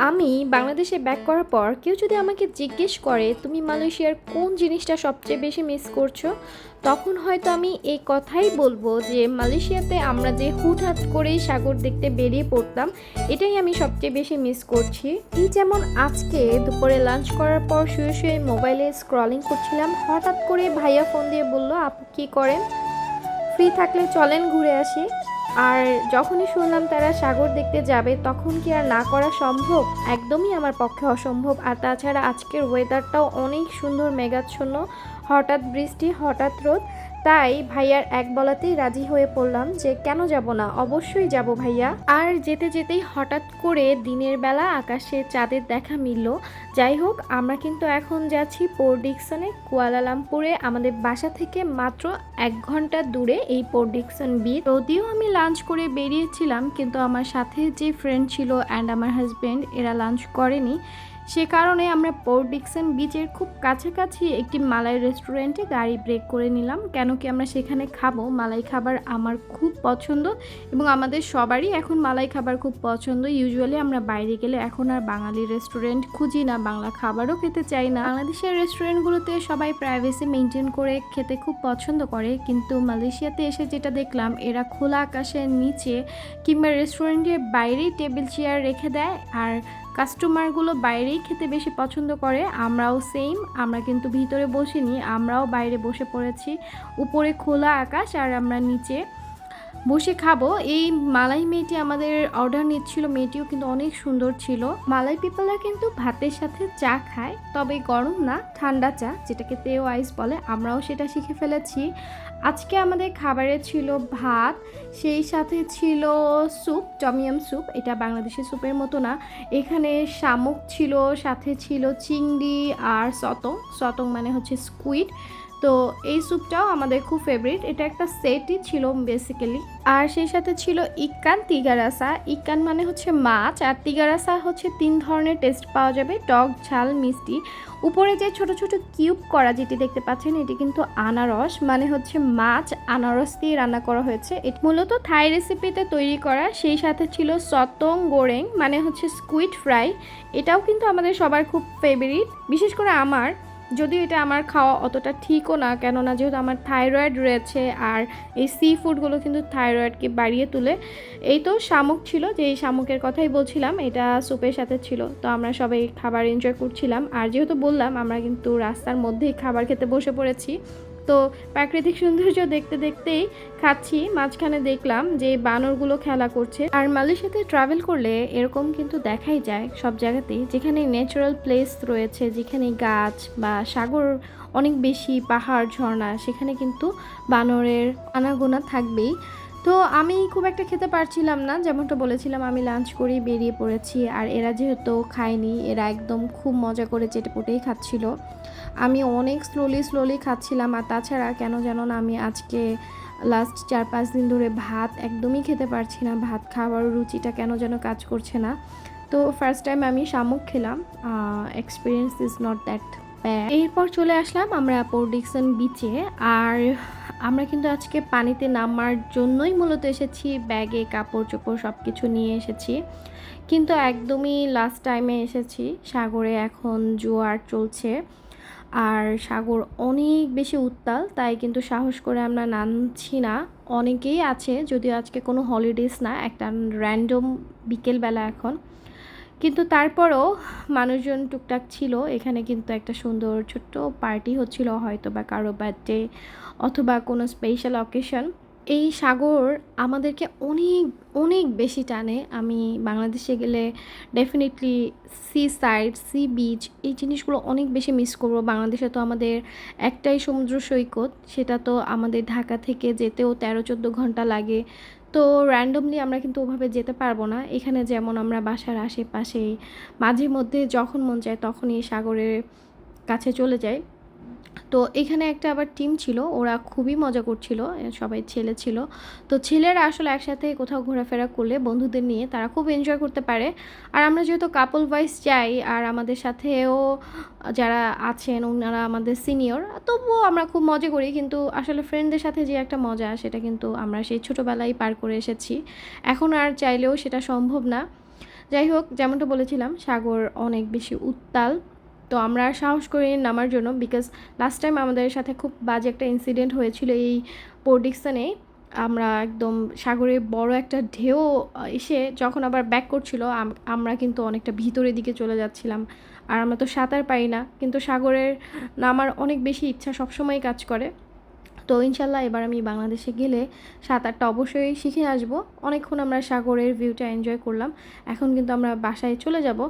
আমি বাংলাদেশে ব্যাক করার পর কেউ যদি আমাকে জিজ্ঞেস করে তুমি মালয়েশিয়ার কোন জিনিসটা সবচেয়ে বেশি মিস করছো, তখন হয়তো আমি এই কথাই বলবো যে মালয়েশিয়াতে আমরা যে হুটহাট করেই সাগর দেখতে বেরিয়ে পড়তাম, এটাই আমি সবচেয়ে বেশি মিস করছি। এই যেমন আজকে দুপুরে লাঞ্চ করার পর শুয়ে শুয়ে মোবাইলে স্ক্রলিং করছিলাম, হঠাৎ করে ভাইয়া ফোন দিয়ে বলল আপু কী করেন, ফ্রি থাকলে চলেন ঘুরে আসি। আর যখনই শুনলাম তারা সাগর দেখতে যাবে, তখন কি আর না করা সম্ভব? একদমই আমার পক্ষে অসম্ভব। আর তাছাড়া আজকের ওয়েদারটাও অনেক সুন্দর, মেঘাচ্ছন্ন, হঠাৎ বৃষ্টি হঠাৎ রোদ। তাই ভাইয়ার এক বলাতেই রাজি হয়ে পড়লাম যে কেন যাব না, অবশ্যই যাব ভাইয়া। আর যেতে যেতেই হঠাৎ করে দিনের বেলা আকাশে চাঁদের দেখা মিলল। যাই হোক, আমরা কিন্তু এখন যাচ্ছি পোর্ট ডিকসনে, কুয়ালালামপুরে। আমাদের বাসা থেকে মাত্র 1 ঘন্টা দূরে এই পোর্ট ডিকসন বিচ। যদিও আমি লাঞ্চ করে বেরিয়েছিলাম, কিন্তু আমার সাথে যে ফ্রেন্ড ছিল অ্যান্ড আমার হাজব্যান্ড, এরা লাঞ্চ করেনি। সে কারণে আমরা পোর্ট ডিকসন বিচের খুব কাছাকাছি একটি মালাই রেস্টুরেন্টে গাড়ি ব্রেক করে নিলাম। কেন কি আমরা সেখানে খাবো। মালাই খাবার আমার খুব পছন্দ এবং আমাদের সবারই এখন মালাই খাবার খুব পছন্দ। ইউজুয়ালি আমরা বাইরে গেলে এখন আর বাঙালি রেস্টুরেন্ট খুঁজি না, বাংলা খাবারও খেতে চাই না। বাংলাদেশের রেস্টুরেন্টগুলোতে সবাই প্রাইভেসি মেনটেন করে খেতে খুব পছন্দ করে, কিন্তু মালয়েশিয়াতে এসে যেটা দেখলাম, এরা খোলা আকাশের নিচে কিংবা রেস্টুরেন্টের বাইরেই টেবিল চেয়ার রেখে দেয়, আর কাস্টমারগুলো বাইরেই খেতে বেশি পছন্দ করে। আমরাও সেম, আমরা কিন্তু ভিতরে বসিনি, আমরাও বাইরে বসে পড়েছি। উপরে খোলা আকাশ আর আমরা নিচে বসে খাবো। এই মালাই মেয়েটি আমাদের অর্ডার নিচ্ছিল, মেয়েটিও কিন্তু অনেক সুন্দর ছিল। মালাই পিপলরা কিন্তু ভাতের সাথে চা খায়, তবে গরম না, ঠান্ডা চা, যেটাকে তেও আইস বলে। আমরাও সেটা শিখে ফেলেছি। আজকে আমাদের খাবারে ছিল ভাত, সেই সাথে ছিল স্যুপ, টমিয়াম স্যুপ। এটা বাংলাদেশের স্যুপের মতো না। এখানে শামুক ছিল, সাথে ছিল চিংড়ি আর সতং। সতং মানে হচ্ছে স্কুইড। তো এই স্যুপটাও আমাদের খুব ফেভারিট। এটা একটা সেটই ছিল বেসিক্যালি। আর সেই সাথে ছিল ইক্কান তিগারাসা। ইক্কান মানে হচ্ছে মাছ, আর তিগারাসা হচ্ছে 3 ধরনের টেস্ট পাওয়া যাবে, টক, ঝাল, মিষ্টি। উপরে যে ছোট ছোট কিউব করা যেটি দেখতে পাচ্ছেন, এটি কিন্তু আনারস, মানে হচ্ছে মাছ আনারস দিয়ে রান্না করা হয়েছে। এটি মূলত থাই রেসিপিতে তৈরি করা। সেই সাথে ছিল সতং গোরেং, মানে হচ্ছে স্কুইড ফ্রাই। এটাও কিন্তু আমাদের সবার খুব ফেভারিট, বিশেষ করে আমার। যদিও এটা আমার খাওয়া অতটা ঠিকও না, কেননা যেহেতু আমার থাইরয়েড রয়েছে, আর এই সি ফুডগুলো কিন্তু থাইরয়েডকে বাড়িয়ে তোলে। এই তো শামুক ছিল, যে এই শামুকের কথাই বলছিলাম, এটা স্যুপের সাথে ছিল। তো আমরা সবাই খাবার এনজয় করছিলাম। আর যেহেতু বললাম আমরা কিন্তু রাস্তার মধ্যেই খাবার খেতে বসে পড়েছি, তো প্রাকৃতিক সৌন্দর্য দেখতে দেখতেই খাচ্ছি। মাঝখানে দেখলাম যে বানরগুলো খেলা করছে। আর মালয়েশিয়াতে ট্রাভেল করলে এরকম কিন্তু দেখাই যায় সব জায়গাতেই, যেখানে ন্যাচারাল প্লেস রয়েছে, যেখানে গাছ বা সাগর অনেক বেশি, পাহাড়, ঝর্ণা, সেখানে কিন্তু বানরের আনাগোনা থাকবেই। তো আমি খুব একটা খেতে পারছিলাম না, যেমনটা বলেছিলাম আমি লাঞ্চ করেই বেরিয়ে পড়েছি। আর এরা যেহেতু খায়নি, এরা একদম খুব মজা করে চেটেপুটেই খাচ্ছিল। আমি অনেক স্লোলি স্লোলি খাচ্ছিলাম। আর তাছাড়া কেন জানো না, আমি আজকে লাস্ট 4-5 দিন ধরে ভাত একদমই খেতে পারছি না। ভাত খাওয়ার রুচিটা কেন যেন কাজ করছে না। তো ফার্স্ট টাইম আমি শামুক খেলাম, experience is not that bad. এরপর চলে আসলাম আমরা পোর্ট ডিকসন বিচে। আর আমরা কিন্তু আজকে পানিতে নামার জন্যই মূলত এসেছি, ব্যাগে কাপড় চোপড় সব কিছু নিয়ে এসেছি, কিন্তু একদমই লাস্ট টাইমে এসেছি। সাগরে এখন জোয়ার চলছে, আর সাগর অনেক বেশি উত্তাল, তাই কিন্তু সাহস করে আমরা নামছি না। অনেকেই আছে, যদিও আজকে কোনো হলিডেজ না, একটা র্যান্ডম বিকেলবেলা এখন, কিন্তু তারপরও মানুষজন টুকটাক ছিল। এখানে কিন্তু একটা সুন্দর ছোট্ট পার্টি হচ্ছিল, হয়তো বা কারো বার্থডে অথবা কোনো স্পেশাল অকেশন। এই সাগর আমাদেরকে অনেক অনেক বেশি টানে। আমি বাংলাদেশে গেলে definitely sea side, sea beach, এই জিনিসগুলো অনেক বেশি মিস করব। বাংলাদেশে তো আমাদের একটাই সমুদ্র সৈকত, সেটা তো আমাদের ঢাকা থেকে যেতেও 13-14 ঘন্টা লাগে। তো র্যান্ডমলি আমরা কিন্তু ওভাবে যেতে পারবো না। এখানে যেমন আমরা বাসার আশেপাশে মাঝে মধ্যে যখন মন চায় তখনই সাগরের কাছে চলে যাই। তো এখানে একটা আবার টিম ছিল, ওরা খুবই মজা করছিল, সবাই ছেলে ছিল। তো ছেলেরা আসলে একসাথে কোথাও ঘোরাফেরা করলে বন্ধুদের নিয়ে তারা খুব এনজয় করতে পারে। আর আমরা যেহেতু কাপল ওয়াইজ যাই, আর আমাদের সাথেও যারা আছেন ওনারা আমাদের সিনিয়র, তবুও আমরা খুব মজা করি। কিন্তু আসলে ফ্রেন্ডদের সাথে যে একটা মজা, সেটা কিন্তু আমরা সেই ছোটোবেলায় পার করে এসেছি, এখন আর চাইলেও সেটা সম্ভব না। যাই হোক, যেমনটা বলেছিলাম সাগর অনেক বেশি উত্তাল। তো আমরা সাহস করি নামার জন্য, বিকজ লাস্ট টাইম আমাদের সাথে খুব বাজে একটা ইনসিডেন্ট হয়েছিল এই পোর্ট ডিকসনে। আমরা একদম সাগরে বড় একটা ঢেউ এসে যখন আবার ব্যাক করছিল, আমরা কিন্তু অনেকটা ভিতরের দিকে চলে যাচ্ছিলাম। আর আমরা তো সাঁতার পারি না, কিন্তু সাগরের নামার অনেক বেশি ইচ্ছা সবসময় কাজ করে। তো ইনশাল্লাহ এবার আমি বাংলাদেশে গেলে সাঁতারটা অবশ্যই শিখে আসব। অনেকক্ষণ আমরা সাগরের ভিউটা এনজয় করলাম, এখন কিন্তু আমরা বাসায় চলে যাব।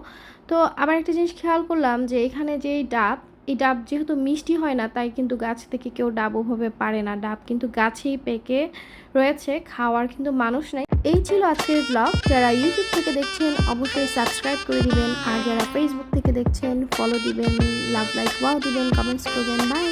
তো আবার একটা জিনিস খেয়াল করলাম যে এখানে যেই ডাব, এই ডাব যেহেতু মিষ্টি হয় না, তাই কিন্তু গাছ থেকে কেউ ডাব ওভাবে পারে না। ডাব কিন্তু গাছেই পেকে রয়েছে, খাওয়ার কিন্তু মানুষ নাই। এই ছিল আজকের ব্লগ। যারা ইউটিউব থেকে দেখছেন অবশ্যই সাবস্ক্রাইব করে দিবেন, আর যারা ফেসবুক থেকে দেখছেন ফলো দিবেন, লাভ লাইক ওয়াও দিবেন, কমেন্টস করবেন। বাই।